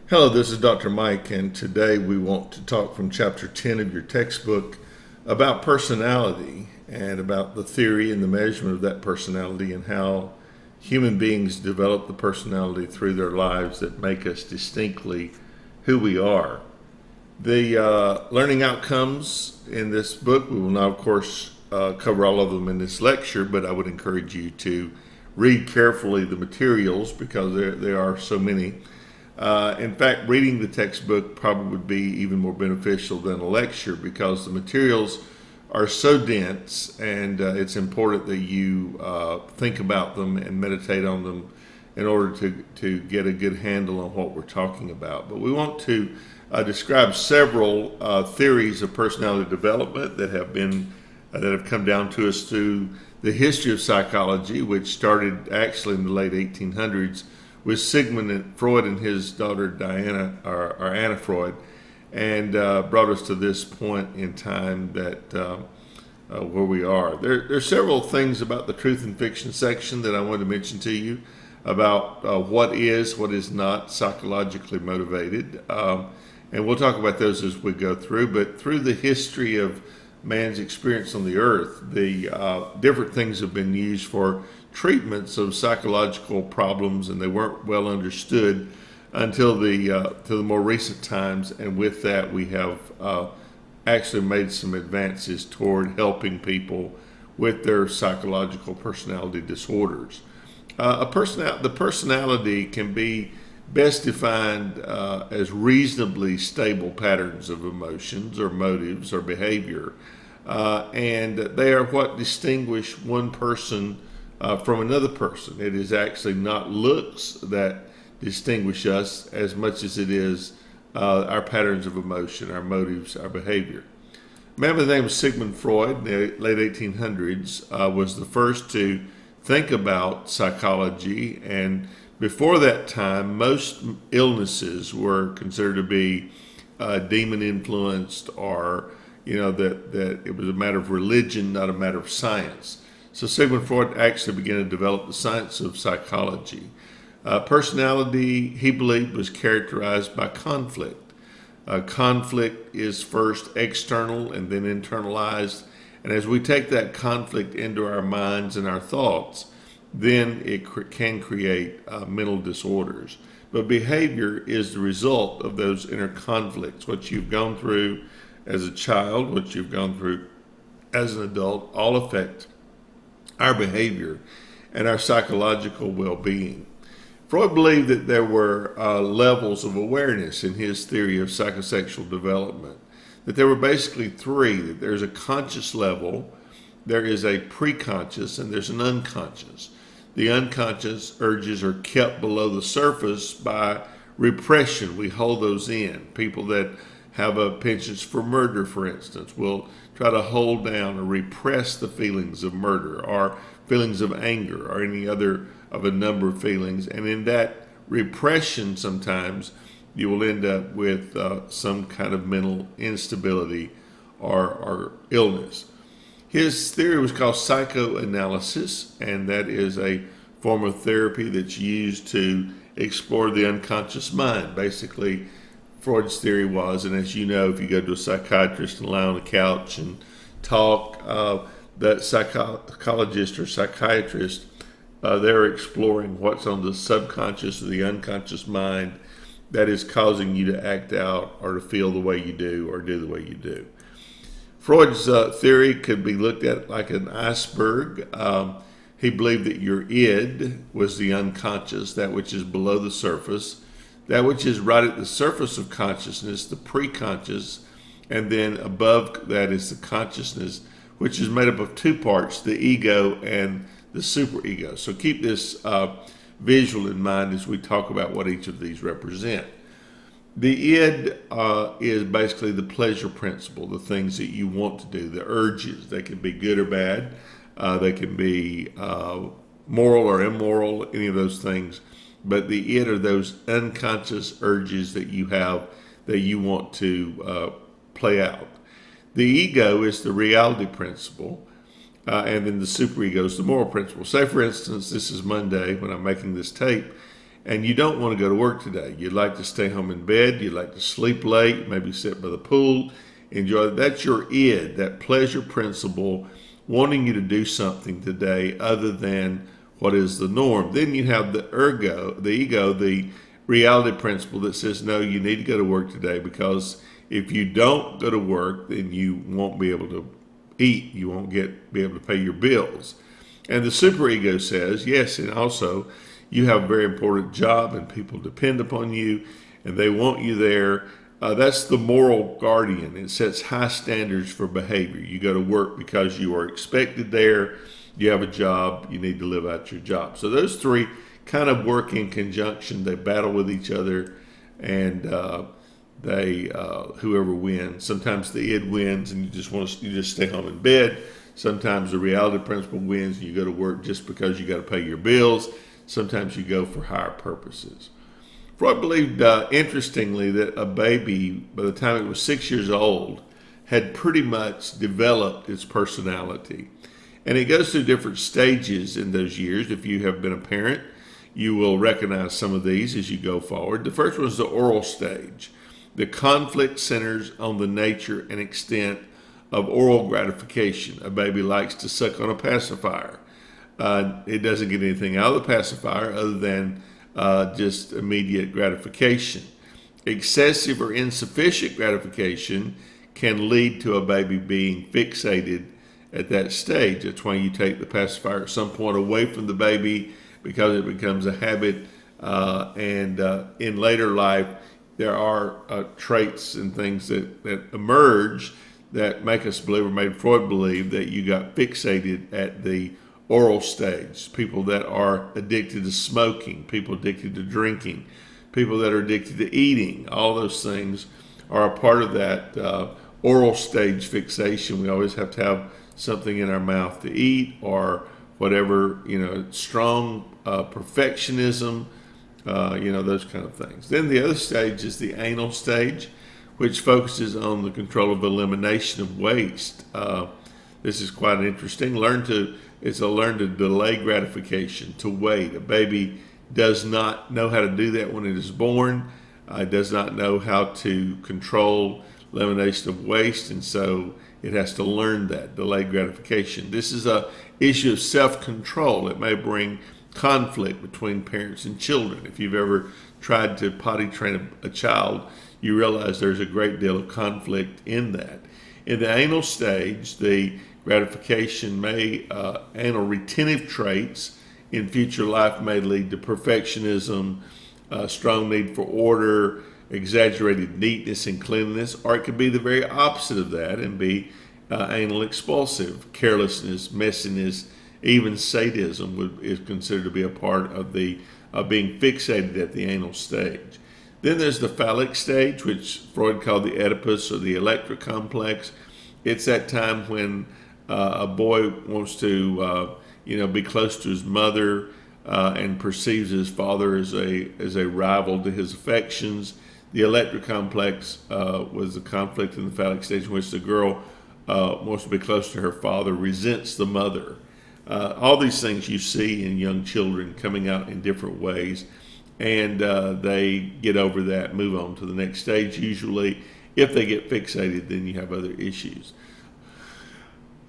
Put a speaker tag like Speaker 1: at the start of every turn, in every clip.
Speaker 1: Hello, this is Dr. Mike, and today we want to talk from chapter 10 of your textbook about personality and about the theory and the measurement of that personality and how human beings develop the personality through their lives that make us distinctly who we are. The learning outcomes in this book, we will now, of course, cover all of them in this lecture, but I would encourage you to read carefully the materials because there are so many. In fact, reading the textbook probably would be even more beneficial than a lecture because the materials are so dense, and it's important that you think about them and meditate on them in order to get a good handle on what we're talking about. But we want to describe several theories of personality development that have come down to us through the history of psychology, which started actually in the late 1800s with Sigmund Freud and his daughter Anna Freud, and brought us to this point in time that where we are. There's several things about the truth and fiction section that I wanted to mention to you about what is not psychologically motivated, and we'll talk about those as we go through. But through the history of man's experience on the earth, the different things have been used for treatments of psychological problems, and they weren't well understood until to the more recent times. And with that, we have actually made some advances toward helping people with their psychological personality disorders. The personality can be best defined as reasonably stable patterns of emotions or motives or behavior, and they are what distinguish one person from another person. It is actually not looks that distinguish us as much as it is our patterns of emotion, our motives, our behavior. A man by the name of Sigmund Freud in the late 1800s was the first to think about psychology, and before that time, most illnesses were considered to be demon influenced, or that it was a matter of religion, not a matter of science. So Sigmund Freud actually began to develop the science of psychology. Personality, he believed, was characterized by conflict. Conflict is first external and then internalized. And as we take that conflict into our minds and our thoughts, then it can create mental disorders. But behavior is the result of those inner conflicts. What you've gone through as a child, what you've gone through as an adult, all affect our behavior and our psychological well-being. Freud believed that there were levels of awareness in his theory of psychosexual development, that there were basically three: that there's a conscious level, there is a preconscious, and there's an unconscious. The unconscious urges are kept below the surface by repression. We hold those in. People that have a penchant for murder, for instance, will try to hold down or repress the feelings of murder or feelings of anger or any other of a number of feelings. And in that repression, sometimes you will end up with some kind of mental instability or illness. His theory was called psychoanalysis, and that is a form of therapy that's used to explore the unconscious mind. Basically, Freud's theory was, and as you know, if you go to a psychiatrist and lie on a couch and talk, that psychologist or psychiatrist, they're exploring what's on the subconscious or the unconscious mind that is causing you to act out or to feel the way you do or do the way you do. Freud's theory could be looked at like an iceberg. He believed that your id was the unconscious, that which is below the surface. That which is right at the surface of consciousness, the preconscious, and then above that is the consciousness, which is made up of two parts, the ego and the superego. So keep this visual in mind as we talk about what each of these represent. The id is basically the pleasure principle, the things that you want to do, the urges. They can be good or bad. They can be moral or immoral, any of those things. But the id are those unconscious urges that you have that you want to play out. The ego is the reality principle, and then the superego is the moral principle. Say, for instance, this is Monday when I'm making this tape, and you don't want to go to work today. You'd like to stay home in bed. You'd like to sleep late, maybe sit by the pool, enjoy. That's your id, that pleasure principle, wanting you to do something today other than what is the norm. Then you have the ego, the reality principle that says, no, you need to go to work today, because if you don't go to work, then you won't be able to eat. You won't be able to pay your bills. And the superego says, yes, and also you have a very important job and people depend upon you and they want you there. That's the moral guardian. It sets high standards for behavior. You go to work because you are expected there. You have a job. You need to live out your job. So those three kind of work in conjunction. They battle with each other, and whoever wins. Sometimes the id wins, and you just stay home in bed. Sometimes the reality principle wins, and you go to work just because you got to pay your bills. Sometimes you go for higher purposes. Freud believed, interestingly, that a baby, by the time it was 6 years old, had pretty much developed its personality. And it goes through different stages in those years. If you have been a parent, you will recognize some of these as you go forward. The first one is the oral stage. The conflict centers on the nature and extent of oral gratification. A baby likes to suck on a pacifier. It doesn't get anything out of the pacifier other than just immediate gratification. Excessive or insufficient gratification can lead to a baby being fixated at that stage. That's why you take the pacifier at some point away from the baby, because it becomes a habit. And in later life, there are traits and things that emerge that make us believe, or made Freud believe, that you got fixated at the oral stage. People that are addicted to smoking, people addicted to drinking, people that are addicted to eating, all those things are a part of that oral stage fixation. We always have to have something in our mouth to eat, or whatever, strong perfectionism, those kind of things. Then the other stage is the anal stage, which focuses on the control of elimination of waste. This is quite interesting. It's a learn to delay gratification, to wait. A baby does not know how to do that when it is born. It does not know how to control elimination of waste, and so it has to learn that, delayed gratification. This is a issue of self-control. It may bring conflict between parents and children. If you've ever tried to potty train a child, you realize there's a great deal of conflict in that. In the anal stage, the gratification anal retentive traits in future life may lead to perfectionism, strong need for order, exaggerated neatness and cleanliness, or it could be the very opposite of that and be anal expulsive, carelessness, messiness, even sadism is considered to be a part of being fixated at the anal stage. Then there's the phallic stage, which Freud called the Oedipus or the Electra complex. It's that time when a boy wants to, be close to his mother and perceives his father as a rival to his affections. The Electra complex was the conflict in the phallic stage in which the girl wants to be close to her father, resents the mother. All these things you see in young children coming out in different ways, and they get over that, move on to the next stage. Usually, if they get fixated, then you have other issues.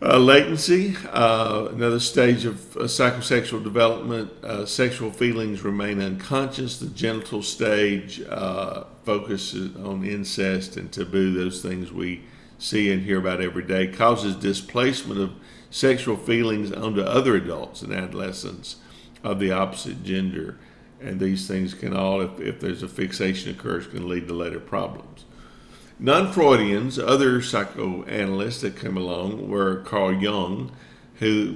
Speaker 1: Latency, another stage of psychosexual development. Sexual feelings remain unconscious. The genital stage focuses on incest and taboo, those things we see and hear about every day, causes displacement of sexual feelings onto other adults and adolescents of the opposite gender. And these things can all, if there's a fixation occurs, can lead to later problems. Non-Freudians, other psychoanalysts that came along, were Carl Jung, who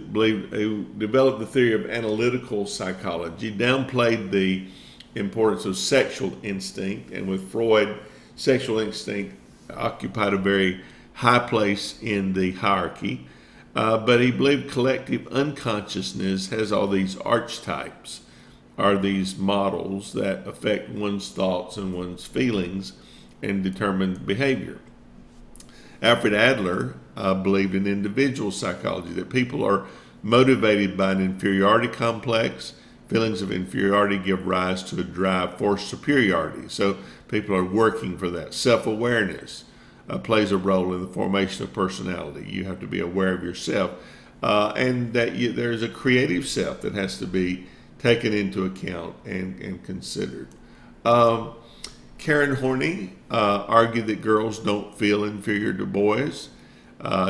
Speaker 1: developed the theory of analytical psychology, downplayed the importance of sexual instinct, and with Freud, sexual instinct occupied a very high place in the hierarchy, but he believed collective unconsciousness has all these archetypes, are these models that affect one's thoughts and one's feelings and determine behavior. Alfred Adler believed in individual psychology, that people are motivated by an inferiority complex, Feelings of inferiority give rise to a drive for superiority. So people are working for that. Self-awareness plays a role in the formation of personality. You have to be aware of yourself. And that there's a creative self that has to be taken into account and considered. Karen Horney argued that girls don't feel inferior to boys.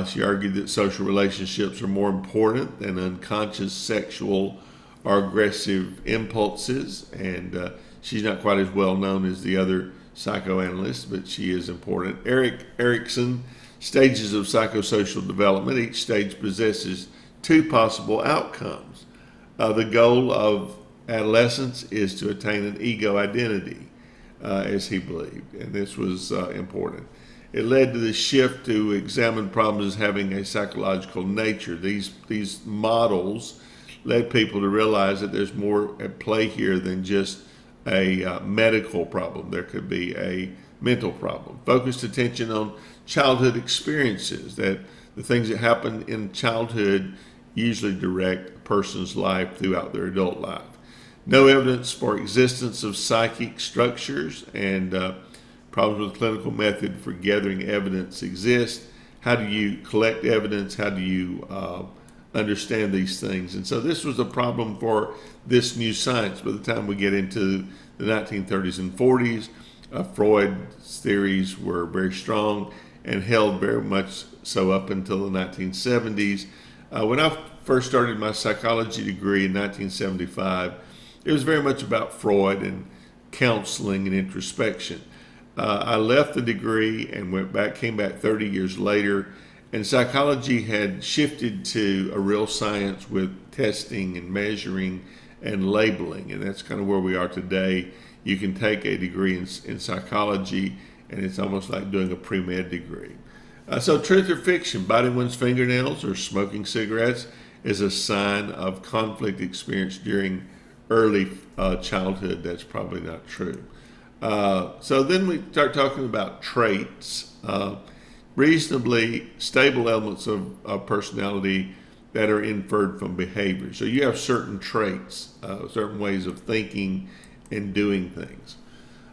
Speaker 1: She argued that social relationships are more important than unconscious sexual or aggressive impulses. And she's not quite as well known as the other psychoanalysts, but she is important. Erik Erikson, Stages of Psychosocial Development. Each stage possesses two possible outcomes. The goal of adolescence is to attain an ego identity, as he believed, and this was important. It led to the shift to examine problems as having a psychological nature. These models led people to realize that there's more at play here than just a medical problem. There could be a mental problem. Focused attention on childhood experiences, that the things that happen in childhood usually direct a person's life throughout their adult life. No evidence for existence of psychic structures, and problems with clinical method for gathering evidence exist. How do you collect evidence? How do you understand these things? And so this was a problem for this new science. By the time we get into the 1930s and 40s, Freud's theories were very strong and held very much so up until the 1970s. When I first started my psychology degree in 1975, it was very much about Freud and counseling and introspection. I left the degree and came back 30 years later, and psychology had shifted to a real science with testing and measuring and labeling, and that's kind of where we are today. You can take a degree in psychology, and it's almost like doing a pre-med degree. So truth or fiction, biting one's fingernails or smoking cigarettes is a sign of conflict experienced during early childhood. That's probably not true. So then we start talking about traits, reasonably stable elements of personality that are inferred from behavior. So you have certain traits, certain ways of thinking and doing things.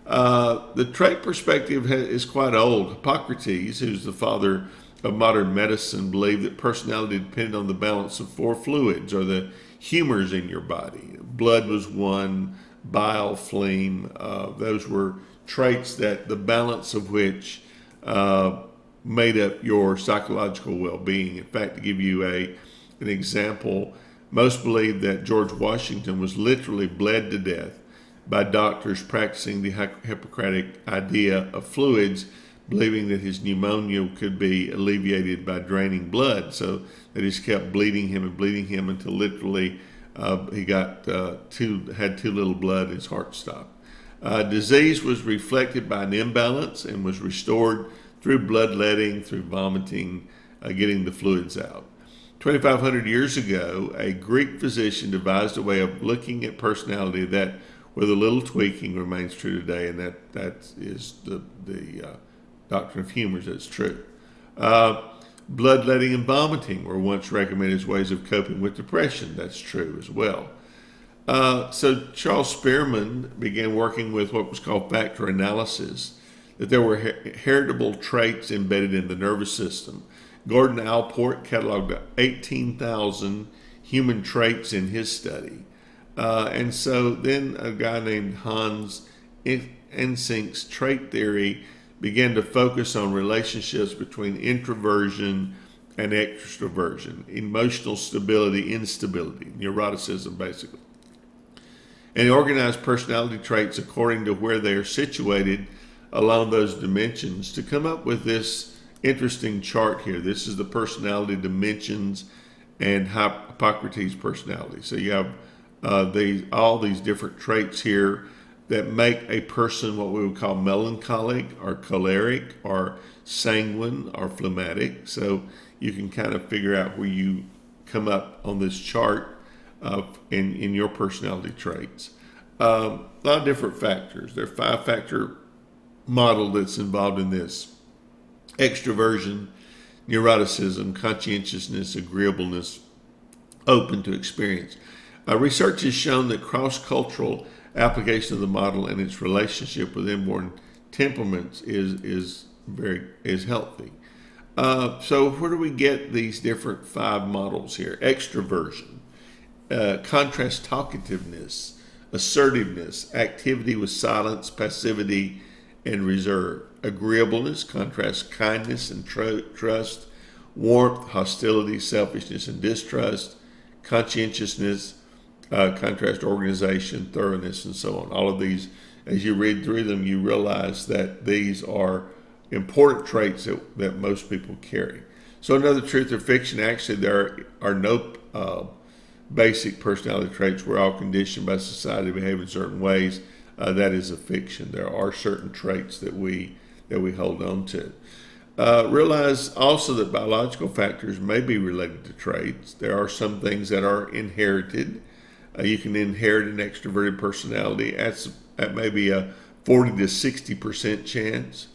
Speaker 1: The trait perspective is quite old. Hippocrates, who's the father of modern medicine, believed that personality depended on the balance of four fluids, or the humors in your body. Blood was one, bile, phlegm. Those were traits that the balance of which made up your psychological well-being. In fact, to give you an example, most believe that George Washington was literally bled to death by doctors practicing the Hippocratic idea of fluids, believing that his pneumonia could be alleviated by draining blood. So they just kept bleeding him until literally he had too little blood, his heart stopped. Disease was reflected by an imbalance and was restored through bloodletting, through vomiting, getting the fluids out. 2,500 years ago, a Greek physician devised a way of looking at personality that, with a little tweaking, remains true today, and that is the doctrine of humors. That's true. Bloodletting and vomiting were once recommended as ways of coping with depression. That's true as well. So Charles Spearman began working with what was called factor analysis, that there were heritable traits embedded in the nervous system. Gordon Allport cataloged 18,000 human traits in his study. And so then a guy named Hans Eysenck's trait theory began to focus on relationships between introversion and extroversion, emotional stability, instability, neuroticism, basically. And he organized personality traits according to where they are situated along those dimensions to come up with this interesting chart here. This is the personality dimensions and Hippocrates' personality. So you have all these different traits here that make a person what we would call melancholic or choleric or sanguine or phlegmatic. So you can kind of figure out where you come up on this chart in your personality traits. A lot of different factors. There are 5-factor model that's involved in this: extroversion, neuroticism, conscientiousness, agreeableness, open to experience. Research has shown that cross-cultural application of the model and its relationship with inborn temperaments is healthy. So where do we get these different 5 models here? Extroversion, contrast talkativeness, assertiveness, activity with silence, passivity, and reserve. Agreeableness, contrast kindness and trust, warmth, hostility, selfishness, and distrust. Conscientiousness, contrast organization, thoroughness, and so on. All of these, as you read through them, you realize that these are important traits that most people carry. So another truth or fiction, actually there are no basic personality traits. We're all conditioned by society to behave in certain ways. That is a fiction. There are certain traits that we hold on to. Realize also that biological factors may be related to traits. There are some things that are inherited. You can inherit an extroverted personality. That may be a 40 to 60% chance.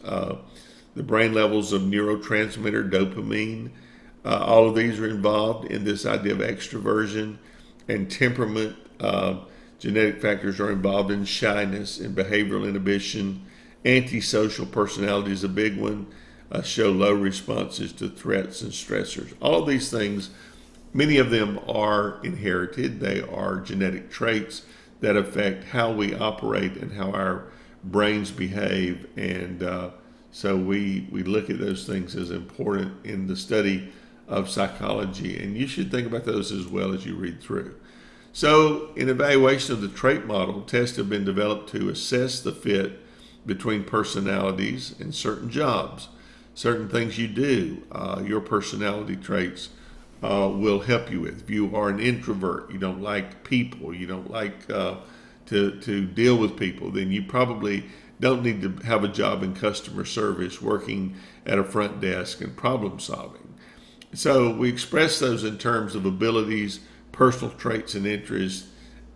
Speaker 1: The brain levels of neurotransmitter dopamine, all of these are involved in this idea of extroversion, and temperament. Genetic factors are involved in shyness and behavioral inhibition. Antisocial personality is a big one. Show low responses to threats and stressors. All of these things, many of them are inherited. They are genetic traits that affect how we operate and how our brains behave. And so we look at those things as important in the study of psychology. And you should think about those as well as you read through. So in evaluation of the trait model, tests have been developed to assess the fit between personalities and certain jobs. Certain things you do, your personality traits will help you with. If you are an introvert, you don't like people, you don't like to deal with people, then you probably don't need to have a job in customer service, working at a front desk and problem solving. So we express those in terms of abilities, personal traits, and interests,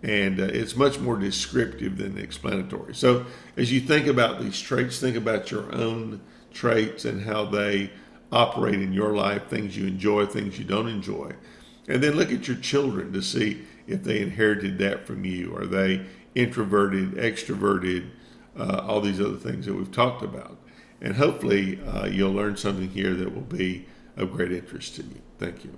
Speaker 1: and it's much more descriptive than explanatory. So as you think about these traits, think about your own traits and how they operate in your life, things you enjoy, things you don't enjoy. And then look at your children to see if they inherited that from you. Are they introverted, extroverted, all these other things that we've talked about. And hopefully you'll learn something here that will be of great interest to you. Thank you.